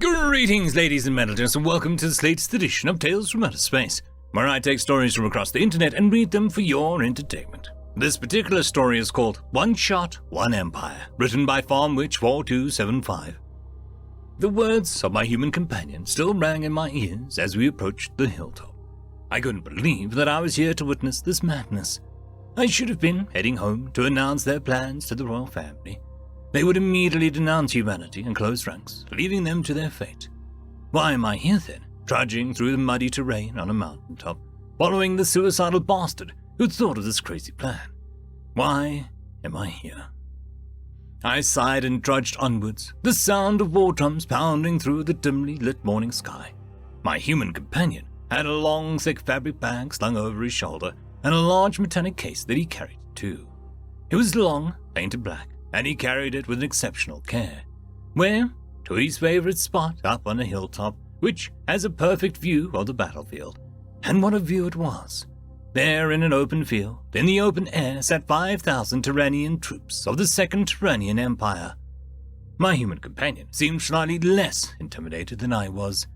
Greetings, ladies and gentlemen, and welcome to this latest edition of Tales from Outer Space, where I take stories from across the internet and read them for your entertainment. This particular story is called One Shot, One Empire, written by FarmWitch4275. The words of my human companion still rang in my ears as we approached the hilltop. I couldn't believe that I was here to witness this madness. I should have been heading home to announce their plans to the royal family. They would immediately denounce humanity and close ranks, leaving them to their fate. Why am I here then, trudging through the muddy terrain on a mountaintop, following the suicidal bastard who thought of this crazy plan? Why am I here? I sighed and trudged onwards, the sound of war drums pounding through the dimly lit morning sky. My human companion had a long, thick fabric bag slung over his shoulder and a large metallic case that he carried too. It was long, painted black, and he carried it with exceptional care. Where? To his favorite spot up on a hilltop, which has a perfect view of the battlefield. And what a view it was. There in an open field, in the open air, sat 5,000 Terranian troops of the Second Terranian Empire. My human companion seemed slightly less intimidated than I was.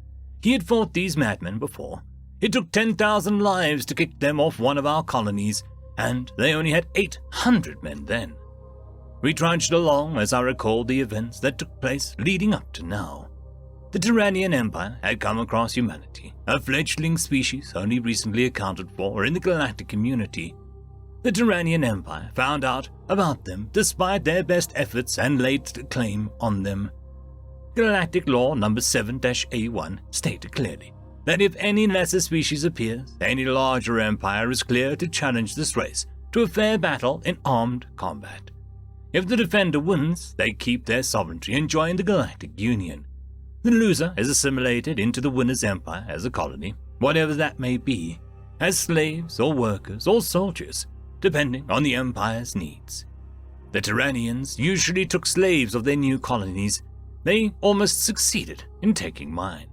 He had fought these madmen before. It took 10,000 lives to kick them off one of our colonies, and they only had 800 men then. We trudged along as I recalled the events that took place leading up to now. The Terranian Empire had come across humanity, a fledgling species only recently accounted for in the galactic community. The Terranian Empire found out about them despite their best efforts and laid claim on them. Galactic Law number 7-A1 stated clearly that if any lesser species appears, any larger empire is clear to challenge this race to a fair battle in armed combat. If the defender wins, they keep their sovereignty and join the Galactic Union. The loser is assimilated into the winner's empire as a colony, whatever that may be, as slaves or workers or soldiers, depending on the empire's needs. The Terranians usually took slaves of their new colonies. They almost succeeded in taking mine.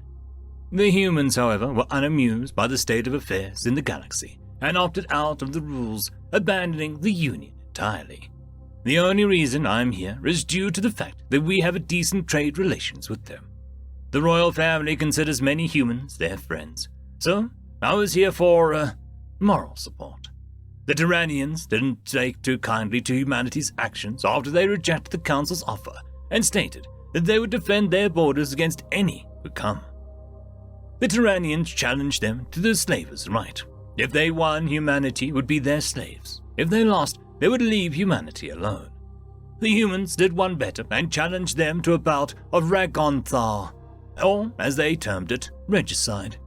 The humans, however, were unamused by the state of affairs in the galaxy and opted out of the rules, abandoning the Union entirely. The only reason I'm here is due to the fact that we have a decent trade relations with them. The royal family considers many humans their friends, so I was here for, moral support. The Terranians didn't take too kindly to humanity's actions after they rejected the Council's offer and stated that they would defend their borders against any who come. The Terranians challenged them to the slavers' right. If they won, humanity would be their slaves. If they lost, they would leave humanity alone. The humans did one better and challenged them to a bout of Ragonthar, or, as they termed it, regicide.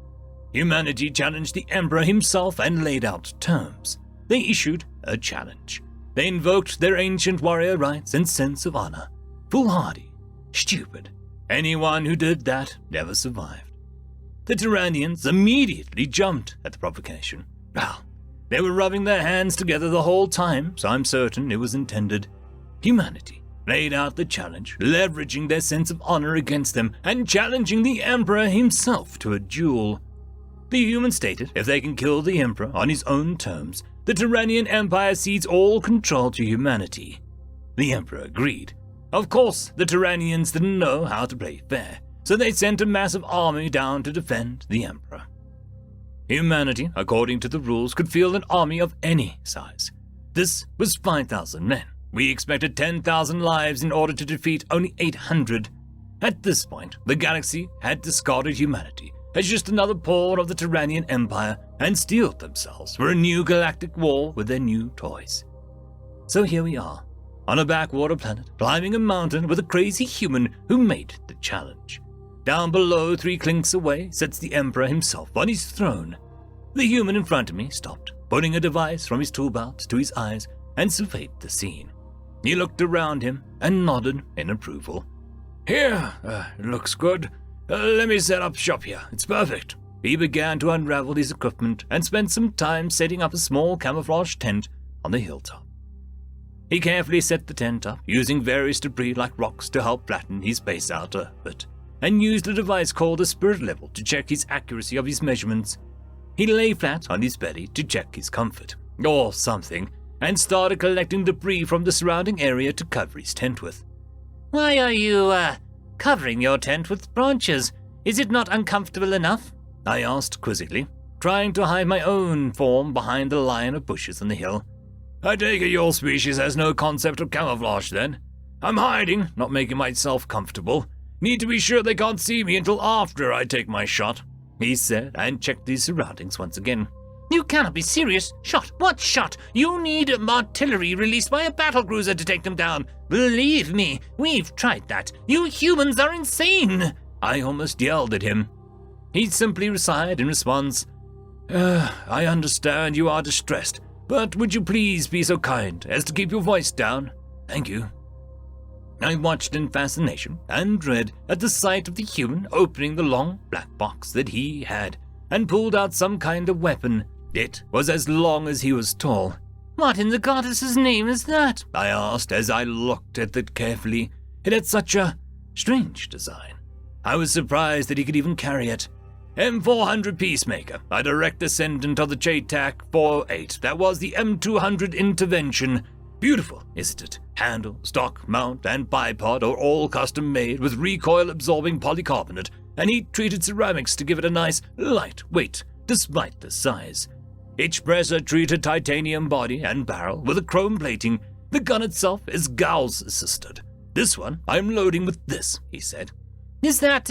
Humanity challenged the Emperor himself and laid out terms. They issued a challenge. They invoked their ancient warrior rights and sense of honor. Foolhardy, stupid. Anyone who did that never survived. The Terranians immediately jumped at the provocation. Well, they were rubbing their hands together the whole time, so I'm certain it was intended. Humanity laid out the challenge, leveraging their sense of honor against them and challenging the Emperor himself to a duel. The humans stated if they can kill the Emperor on his own terms, the Terranian Empire cedes all control to humanity. The Emperor agreed. Of course, the Terranians didn't know how to play fair, so they sent a massive army down to defend the Emperor. Humanity, according to the rules, could field an army of any size. This was 5,000 men. We expected 10,000 lives in order to defeat only 800. At this point, the galaxy had discarded humanity as just another pawn of the Terranian Empire and steeled themselves for a new galactic war with their new toys. So here we are, on a backwater planet, climbing a mountain with a crazy human who made the challenge. Down below, 3 clinks away, sits the Emperor himself on his throne. The human in front of me stopped, putting a device from his tool belt to his eyes and surveyed the scene. He looked around him and nodded in approval. Here, it looks good. Let me set up shop here. It's perfect. He began to unravel his equipment and spent some time setting up a small camouflage tent on the hilltop. He carefully set the tent up, using various debris like rocks to help flatten his base out a bit, and used a device called a spirit level to check his accuracy of his measurements. He lay flat on his belly to check his comfort, or something, and started collecting debris from the surrounding area to cover his tent with. Why are you, covering your tent with branches. Is it not uncomfortable enough? I asked quizzically, trying to hide my own form behind the line of bushes on the hill. I take it your species has no concept of camouflage then. I'm hiding, not making myself comfortable. Need to be sure they can't see me until after I take my shot, he said, and checked his surroundings once again. You cannot be serious. Shot? What shot? You need artillery released by a battlecruiser to take them down. Believe me, we've tried that. You humans are insane. I almost yelled at him. He simply sighed in response. I understand you are distressed, but would you please be so kind as to keep your voice down? Thank you. I watched in fascination and dread at the sight of the human opening the long black box that he had and pulled out some kind of weapon. It was as long as he was tall. What in the goddess's name is that? I asked as I looked at it carefully. It had such a strange design. I was surprised that he could even carry it. M400 Peacemaker, a direct descendant of the JTAC 48. That was the M200 Intervention. Beautiful, isn't it? Handle, stock, mount, and bipod are all custom-made with recoil-absorbing polycarbonate and heat-treated ceramics to give it a nice, light weight, despite the size. Each pressure-treated titanium body and barrel with a chrome plating. The gun itself is Gauss-assisted. This one I'm loading with this, he said. Is that,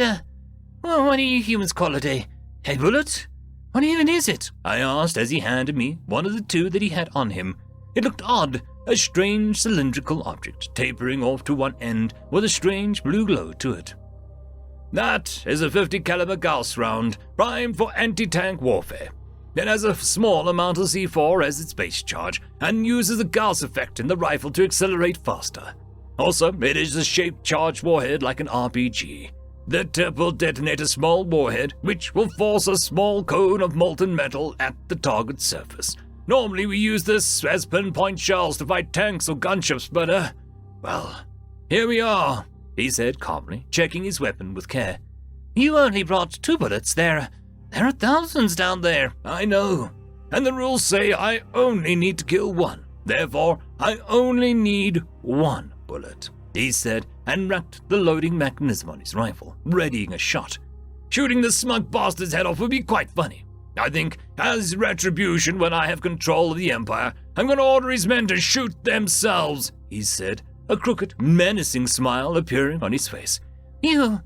what do you humans call it, a bullet? What even is it? I asked as he handed me one of the two that he had on him. It looked odd, a strange cylindrical object tapering off to one end with a strange blue glow to it. That is a 50 caliber Gauss round, primed for anti-tank warfare. It has a small amount of C4 as its base charge, and uses the Gauss effect in the rifle to accelerate faster. Also, it is a shaped charged warhead like an RPG. The tip will detonate a small warhead, which will force a small cone of molten metal at the target surface. Normally we use this as pinpoint shells to fight tanks or gunships, but, well, here we are, he said calmly, checking his weapon with care. You only brought 2 bullets. There are thousands down there. I know. And the rules say I only need to kill 1. Therefore, I only need 1 bullet, he said, and racked the loading mechanism on his rifle, readying a shot. Shooting the smug bastard's head off would be quite funny. I think, as retribution when I have control of the Empire, I'm going to order his men to shoot themselves, he said, a crooked, menacing smile appearing on his face. You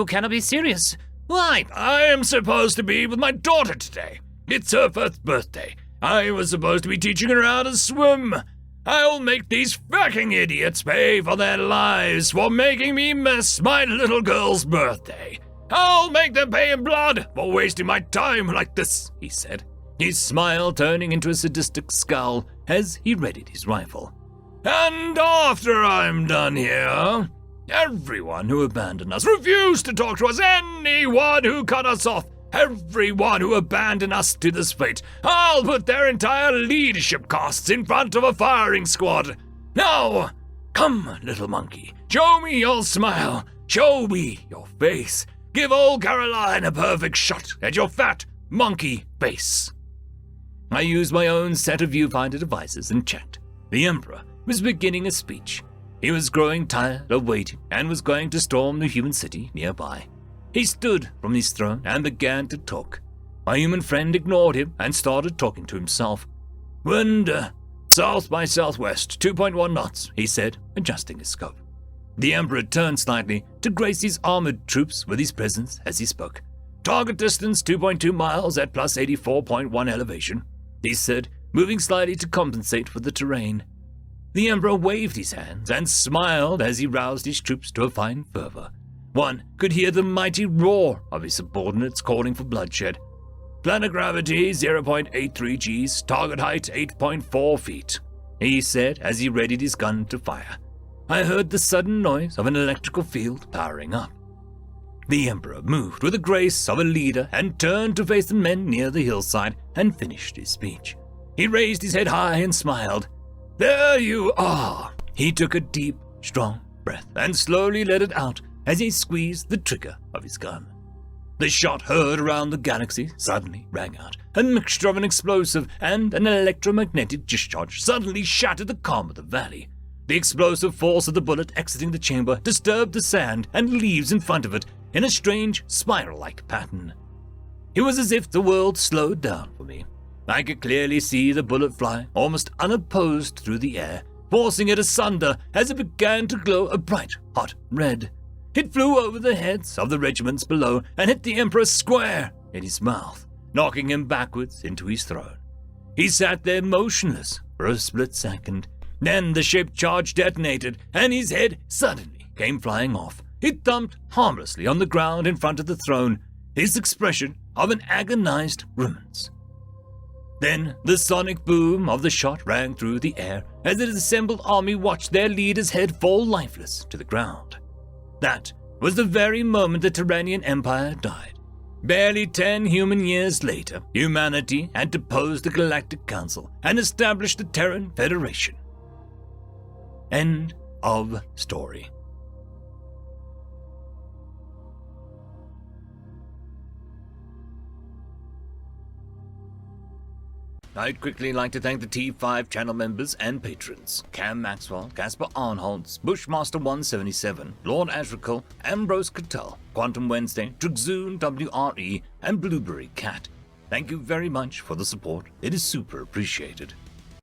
cannot be serious. Why? I am supposed to be with my daughter today. It's her 1st birthday. I was supposed to be teaching her how to swim. I'll make these fucking idiots pay for their lives for making me miss my little girl's birthday. I'll make them pay in blood for wasting my time like this, he said, his smile turning into a sadistic scowl as he readied his rifle. And after I'm done here, everyone who abandoned us, refused to talk to us, anyone who cut us off, everyone who abandoned us to this fate, I'll put their entire leadership casts in front of a firing squad. Now, come, little monkey, show me your smile, show me your face. Give old Caroline a perfect shot at your fat monkey face. I used my own set of viewfinder devices and checked. The Emperor was beginning a speech. He was growing tired of waiting and was going to storm the human city nearby. He stood from his throne and began to talk. My human friend ignored him and started talking to himself. Wind, south by southwest, 2.1 knots, he said, adjusting his scope. The Emperor turned slightly to grace his armored troops with his presence as he spoke. Target distance 2.2 miles at plus 84.1 elevation, he said, moving slightly to compensate for the terrain. The Emperor waved his hands and smiled as he roused his troops to a fine fervor. One could hear the mighty roar of his subordinates calling for bloodshed. Planet gravity 0.83 Gs, target height 8.4 feet, he said as he readied his gun to fire. I heard the sudden noise of an electrical field powering up. The Emperor moved with the grace of a leader and turned to face the men near the hillside and finished his speech. He raised his head high and smiled. There you are. He took a deep, strong breath and slowly let it out as he squeezed the trigger of his gun. The shot heard around the galaxy suddenly rang out. A mixture of an explosive and an electromagnetic discharge suddenly shattered the calm of the valley. The explosive force of the bullet exiting the chamber disturbed the sand and leaves in front of it in a strange spiral-like pattern. It was as if the world slowed down for me. I could clearly see the bullet fly almost unopposed through the air, forcing it asunder as it began to glow a bright, hot red. It flew over the heads of the regiments below and hit the Emperor square in his mouth, knocking him backwards into his throne. He sat there motionless for a split second. Then the ship charge detonated, and his head suddenly came flying off. It thumped harmlessly on the ground in front of the throne, his expression of an agonized grimace. Then the sonic boom of the shot rang through the air as the assembled army watched their leader's head fall lifeless to the ground. That was the very moment the Terranian Empire died. Barely 10 human years later, humanity had deposed the Galactic Council and established the Terran Federation. End of story. I'd quickly like to thank the T5 channel members and patrons: Cam Maxwell, Casper Arnholtz, Bushmaster 177, Lord Azrakal, Ambrose Cattell, Quantum Wednesday, Dragzoon WRE, and Blueberry Cat. Thank you very much for the support. It is super appreciated.